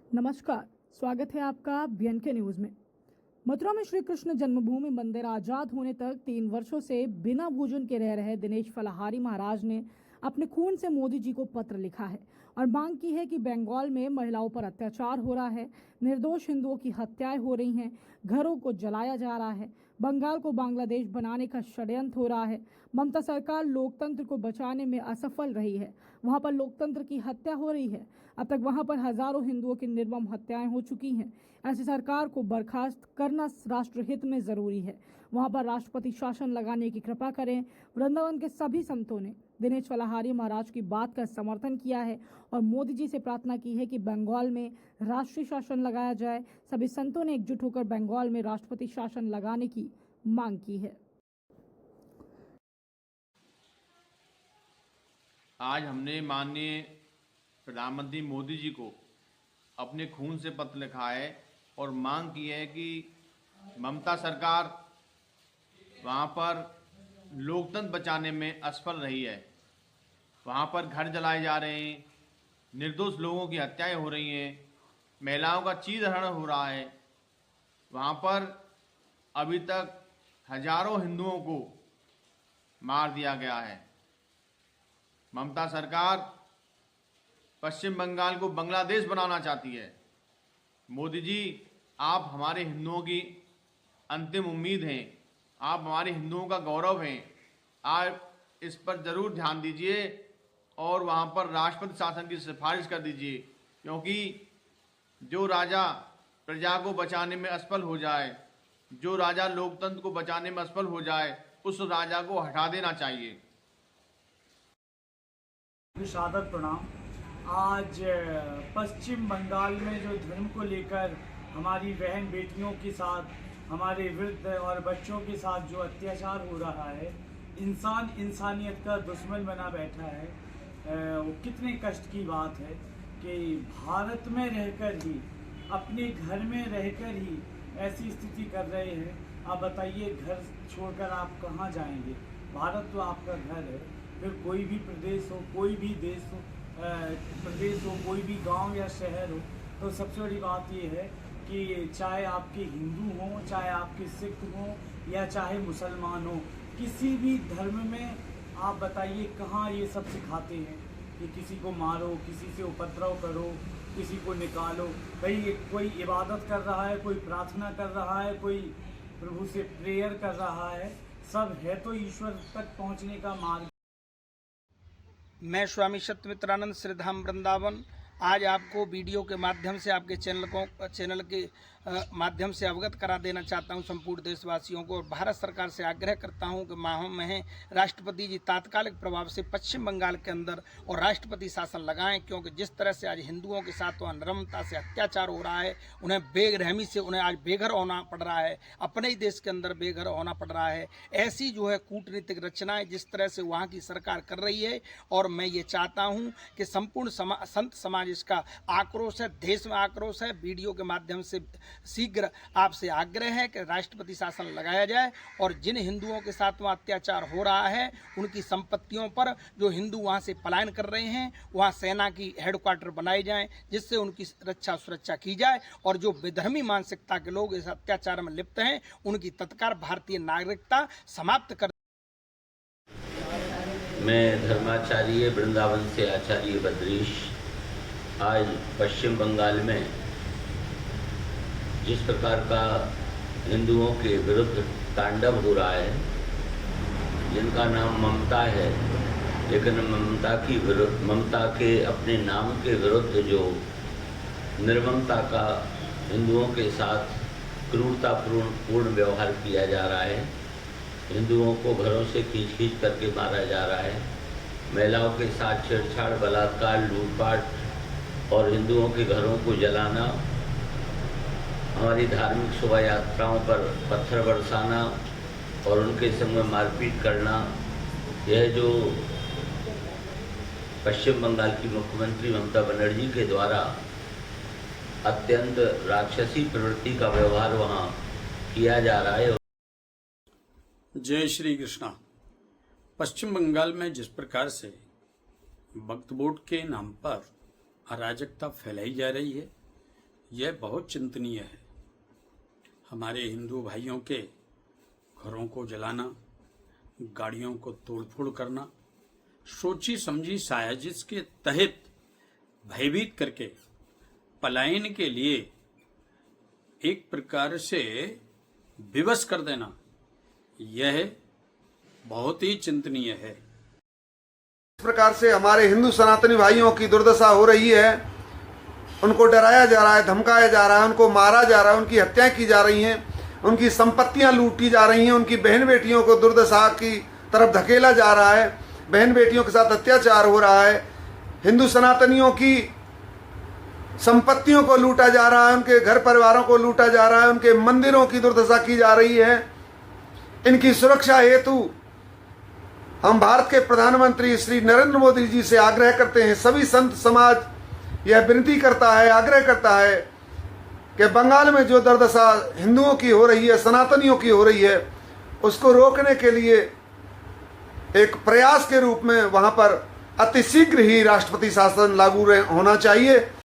नमस्कार, स्वागत है आपका बीएनके न्यूज में। मथुरा में श्री कृष्ण जन्मभूमि मंदिर आजाद होने तक 3 वर्षों से बिना भोजन के रह रहे दिनेश फलाहारी महाराज ने अपने खून से मोदी जी को पत्र लिखा है और मांग की है कि बंगाल में महिलाओं पर अत्याचार हो रहा है, निर्दोष हिंदुओं की हत्याएं हो रही हैं, घरों को जलाया जा रहा है, बंगाल को बांग्लादेश बनाने का षड्यंत्र हो रहा है। ममता सरकार लोकतंत्र को बचाने में असफल रही है, वहां पर लोकतंत्र की हत्या हो रही है। अब तक वहां पर हजारों हिंदुओं की निर्मम हत्याएं हो चुकी हैं। ऐसी सरकार को बर्खास्त करना राष्ट्रहित में जरूरी है। वहां पर राष्ट्रपति शासन लगाने की कृपा करें। वृंदावन के सभी संतों ने दिनेश फलाहारी महाराज की बात का समर्थन किया है और मोदी जी से प्रार्थना की है कि बंगाल में राष्ट्रीय शासन लगाया जाए। सभी संतों ने एकजुट होकर बंगाल में राष्ट्रपति शासन लगाने की मांग की है। आज हमने माननीय प्रधानमंत्री मोदी जी को अपने खून से पत्र लिखा है और मांग की है कि ममता सरकार वहाँ पर लोकतंत्र बचाने में असफल रही है। वहाँ पर घर जलाए जा रहे हैं, निर्दोष लोगों की हत्याएं हो रही हैं, महिलाओं का चीरहरण हो रहा है। वहाँ पर अभी तक हजारों हिंदुओं को मार दिया गया है। ममता सरकार पश्चिम बंगाल को बांग्लादेश बनाना चाहती है। मोदी जी, आप हमारे हिंदुओं की अंतिम उम्मीद हैं, आप हमारे हिंदुओं का गौरव हैं। आप इस पर ज़रूर ध्यान दीजिए और वहाँ पर राष्ट्रपति शासन की सिफारिश कर दीजिए, क्योंकि जो राजा प्रजा को बचाने में असफल हो जाए, जो राजा लोकतंत्र को बचाने में असफल हो जाए, उस राजा को हटा देना चाहिए। सादर प्रणाम। आज पश्चिम बंगाल में जो धर्म को लेकर हमारी बहन बेटियों के साथ, हमारे वृद्ध और बच्चों के साथ जो अत्याचार हो रहा है, इंसान इंसानियत का दुश्मन बना बैठा है। वो कितने कष्ट की बात है कि भारत में रहकर ही, अपने घर में रहकर ही ऐसी स्थिति कर रहे हैं। आप बताइए, घर छोड़कर आप कहाँ जाएंगे? भारत तो आपका घर है। फिर कोई भी प्रदेश हो, कोई भी देश हो, कोई भी गांव या शहर हो, तो सबसे बड़ी बात ये है कि चाहे आपके हिंदू हों, चाहे आपके सिख हों या चाहे मुसलमान हो, किसी भी धर्म में आप बताइए कहाँ ये सब सिखाते हैं कि किसी को मारो, किसी से उपद्रव करो, किसी को निकालो। भाई, कोई इबादत कर रहा है, कोई प्रार्थना कर रहा है, कोई प्रभु से प्रेयर कर रहा है, सब है तो ईश्वर तक पहुँचने का मार्ग। मैं स्वामी सत्यमित्रानंद श्रीधाम वृंदावन आज आपको वीडियो के माध्यम से आपके चैनल के माध्यम से अवगत करा देना चाहता हूं संपूर्ण देशवासियों को, और भारत सरकार से आग्रह करता हूं कि माह में राष्ट्रपति जी तात्कालिक प्रभाव से पश्चिम बंगाल के अंदर और राष्ट्रपति शासन लगाएं, क्योंकि जिस तरह से आज हिंदुओं के साथ वहाँ नरमता से अत्याचार हो रहा है, उन्हें बेरहमी से उन्हें आज बेघर होना पड़ रहा है, अपने ही देश के अंदर बेघर होना पड़ रहा है। ऐसी जो है कूटनीतिक रचनाएं जिस तरह से वहाँ की सरकार कर रही है, और मैं ये चाहता हूँ कि संपूर्ण संत समाज इसका आक्रोश है, देश में आक्रोश है। वीडियो के माध्यम से शीघ्र आपसे आग्रह है कि राष्ट्रपति शासन लगाया जाए और जिन हिंदुओं के साथ वहाँ अत्याचार हो रहा है, उनकी संपत्तियों पर जो हिंदू वहाँ से पलायन कर रहे हैं, वहाँ सेना की हेडक्वार्टर बनाए जाएं, जिससे उनकी रक्षा सुरक्षा की जाए, और जो विधर्मी मानसिकता के लोग इस अत्याचार में लिप्त हैं, उनकी तत्काल भारतीय नागरिकता समाप्त कर। मैं धर्माचार्य वृंदावन से आचार्य बद्रीश आज पश्चिम बंगाल में जिस प्रकार का हिंदुओं के विरुद्ध तांडव हो रहा है, जिनका नाम ममता है, लेकिन ममता के अपने नाम के विरुद्ध जो निर्ममता का हिंदुओं के साथ क्रूरतापूर्ण व्यवहार किया जा रहा है, हिंदुओं को घरों से खींच करके मारा जा रहा है, महिलाओं के साथ छेड़छाड़, बलात्कार, लूटपाट और हिंदुओं के घरों को जलाना, हमारी धार्मिक शोभा यात्राओं पर पत्थर बरसाना और उनके संग में मारपीट करना, यह जो पश्चिम बंगाल की मुख्यमंत्री ममता बनर्जी के द्वारा अत्यंत राक्षसी प्रवृत्ति का व्यवहार वहाँ किया जा रहा है। जय श्री कृष्णा। पश्चिम बंगाल में जिस प्रकार से वक्फ बोर्ड के नाम पर अराजकता फैलाई जा रही है, यह बहुत चिंतनीय है। हमारे हिंदू भाइयों के घरों को जलाना, गाड़ियों को तोड़फोड़ करना, सोची समझी साजिश के तहत भयभीत करके पलायन के लिए एक प्रकार से विवश कर देना, यह बहुत ही चिंतनीय है। इस प्रकार से हमारे हिंदू सनातनी भाइयों की दुर्दशा हो रही है। उनको डराया जा रहा है, धमकाया जा रहा है, उनको मारा जा रहा है, उनकी हत्याएं की जा रही हैं, उनकी संपत्तियां लूटी जा रही हैं, उनकी बहन बेटियों को दुर्दशा की तरफ धकेला जा रहा है, बहन बेटियों के साथ अत्याचार हो रहा है, हिंदू सनातनियों की संपत्तियों को लूटा जा रहा है, उनके घर परिवारों को लूटा जा रहा है, उनके मंदिरों की दुर्दशा की जा रही है। इनकी सुरक्षा हेतु हम भारत के प्रधानमंत्री श्री नरेंद्र मोदी जी से आग्रह करते हैं, सभी संत समाज यह विनती करता है, आग्रह करता है कि बंगाल में जो दुर्दशा हिंदुओं की हो रही है, सनातनियों की हो रही है, उसको रोकने के लिए एक प्रयास के रूप में वहां पर अतिशीघ्र ही राष्ट्रपति शासन लागू होना चाहिए।